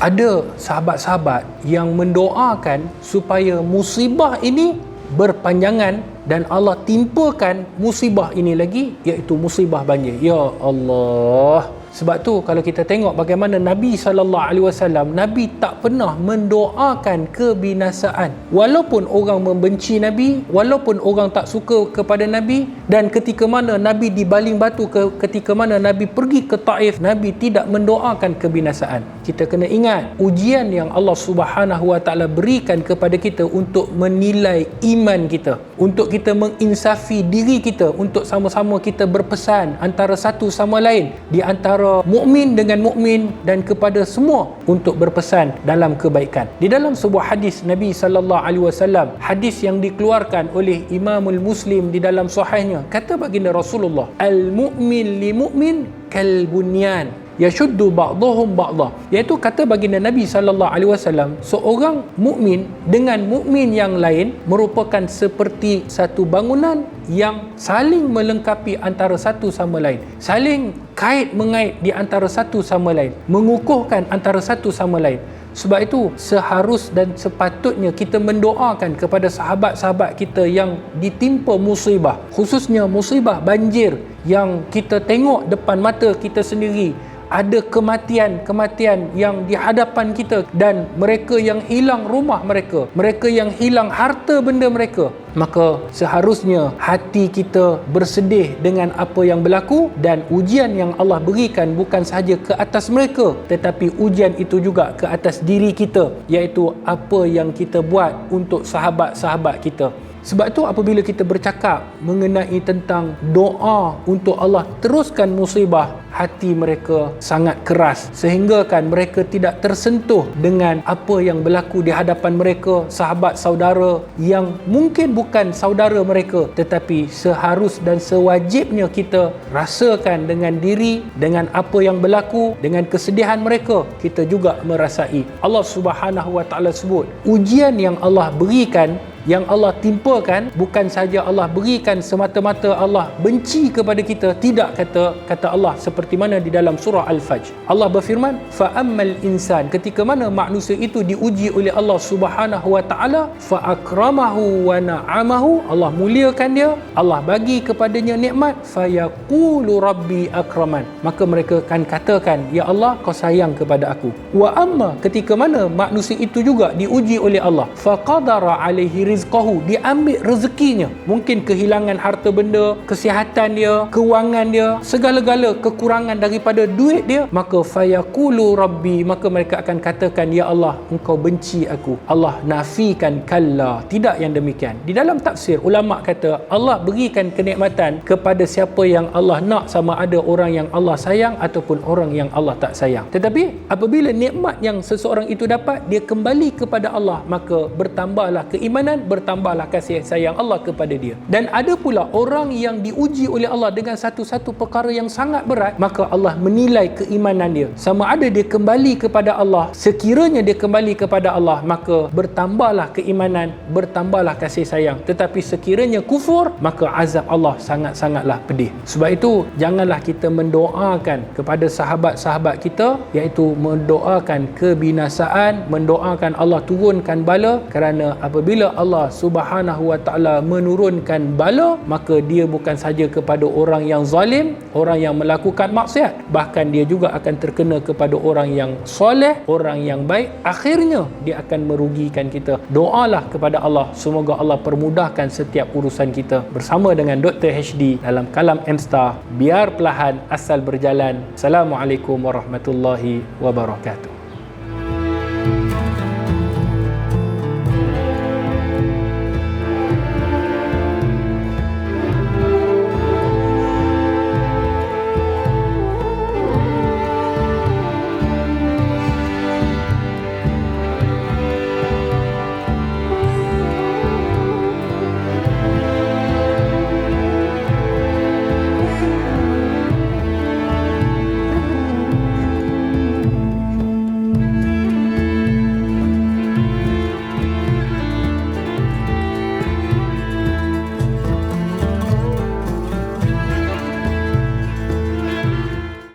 ada sahabat-sahabat yang mendoakan supaya musibah ini berpanjangan dan Allah timpakan musibah ini lagi, iaitu musibah banjir. Ya Allah. Sebab tu kalau kita tengok bagaimana Nabi SAW, Nabi tak pernah mendoakan kebinasaan. Walaupun orang membenci Nabi, walaupun orang tak suka kepada Nabi, dan ketika mana Nabi dibaling batu, ketika mana Nabi pergi ke Taif, Nabi tidak mendoakan kebinasaan. Kita kena ingat ujian yang Allah Subhanahu Wa Taala berikan kepada kita untuk menilai iman kita, untuk kita menginsafi diri kita, untuk sama-sama kita berpesan antara satu sama lain, di antara mukmin dengan mukmin, dan kepada semua untuk berpesan dalam kebaikan. Di dalam sebuah hadis Nabi sallallahu alaihi wasallam, hadis yang dikeluarkan oleh Imamul Muslim di dalam sahihnya, kata baginda Rasulullah, al-mu'min li mu'min kal bunyan yashuddu ba'dhum ba'dha, iaitu kata baginda Nabi sallallahu alaihi wasallam, seorang mukmin dengan mukmin yang lain merupakan seperti satu bangunan yang saling melengkapi antara satu sama lain, saling kait mengait di antara satu sama lain, mengukuhkan antara satu sama lain. Sebab itu seharus dan sepatutnya kita mendoakan kepada sahabat-sahabat kita yang ditimpa musibah, khususnya musibah banjir yang kita tengok depan mata kita sendiri. Ada kematian yang di hadapan kita, dan mereka yang hilang rumah mereka, mereka yang hilang harta benda mereka. Maka seharusnya hati kita bersedih dengan apa yang berlaku, dan ujian yang Allah berikan bukan sahaja ke atas mereka, tetapi ujian itu juga ke atas diri kita, iaitu apa yang kita buat untuk sahabat-sahabat kita. Sebab itu apabila kita bercakap mengenai tentang doa untuk Allah teruskan musibah, hati mereka sangat keras sehingga kan mereka tidak tersentuh dengan apa yang berlaku di hadapan mereka, sahabat saudara yang mungkin bukan saudara mereka, tetapi seharus dan sewajibnya kita rasakan dengan diri, dengan apa yang berlaku, dengan kesedihan mereka, kita juga merasai. Allah Subhanahu Wa Taala sebut, ujian yang Allah berikan, yang Allah timpakan, bukan saja Allah berikan semata-mata Allah benci kepada kita. Tidak, kata Allah, seperti mana di dalam surah Al-Fajr. Allah berfirman, fa'ammal insan, ketika mana manusia itu diuji oleh Allah Subhanahu Wa Taala, fa'akramahu wa na'amahu, Allah muliakan dia, Allah bagi kepadanya nikmat, fayaqulu rabbi akraman, maka mereka akan katakan, ya Allah, kau sayang kepada aku. Wa amma, ketika mana manusia itu juga diuji oleh Allah, faqadara alaihi rizqahu, diambil rezekinya, mungkin kehilangan harta benda, kesihatan dia, kewangan dia, segala-gala kekurangan daripada duit dia, maka fayaqulu rabbi, maka mereka akan katakan, ya Allah, engkau benci aku. Allah nafikan, kalla, tidak yang demikian. Di dalam tafsir, ulama kata Allah berikan kenikmatan kepada siapa yang Allah nak, sama ada orang yang Allah sayang ataupun orang yang Allah tak sayang. Tetapi apabila nikmat yang seseorang itu dapat, dia kembali kepada Allah, maka bertambahlah keimanan, bertambahlah kasih sayang Allah kepada dia. Dan ada pula orang yang diuji oleh Allah dengan satu-satu perkara yang sangat berat, maka Allah menilai keimanan dia, sama ada dia kembali kepada Allah. Sekiranya dia kembali kepada Allah, maka bertambahlah keimanan, bertambahlah kasih sayang. Tetapi sekiranya kufur, maka azab Allah sangat-sangatlah pedih. Sebab itu janganlah kita mendoakan kepada sahabat-sahabat kita, iaitu mendoakan kebinasaan, mendoakan Allah turunkan bala, kerana apabila Allah Subhanahu Wa Taala menurunkan bala, maka dia bukan saja kepada orang yang zalim, orang yang melakukan maksiat, bahkan dia juga akan terkena kepada orang yang soleh, orang yang baik. Akhirnya dia akan merugikan kita. Doalah kepada Allah, semoga Allah permudahkan setiap urusan kita. Bersama dengan Dr. HD dalam Kalam M-Star, biar perlahan asal berjalan. Assalamualaikum warahmatullahi wabarakatuh.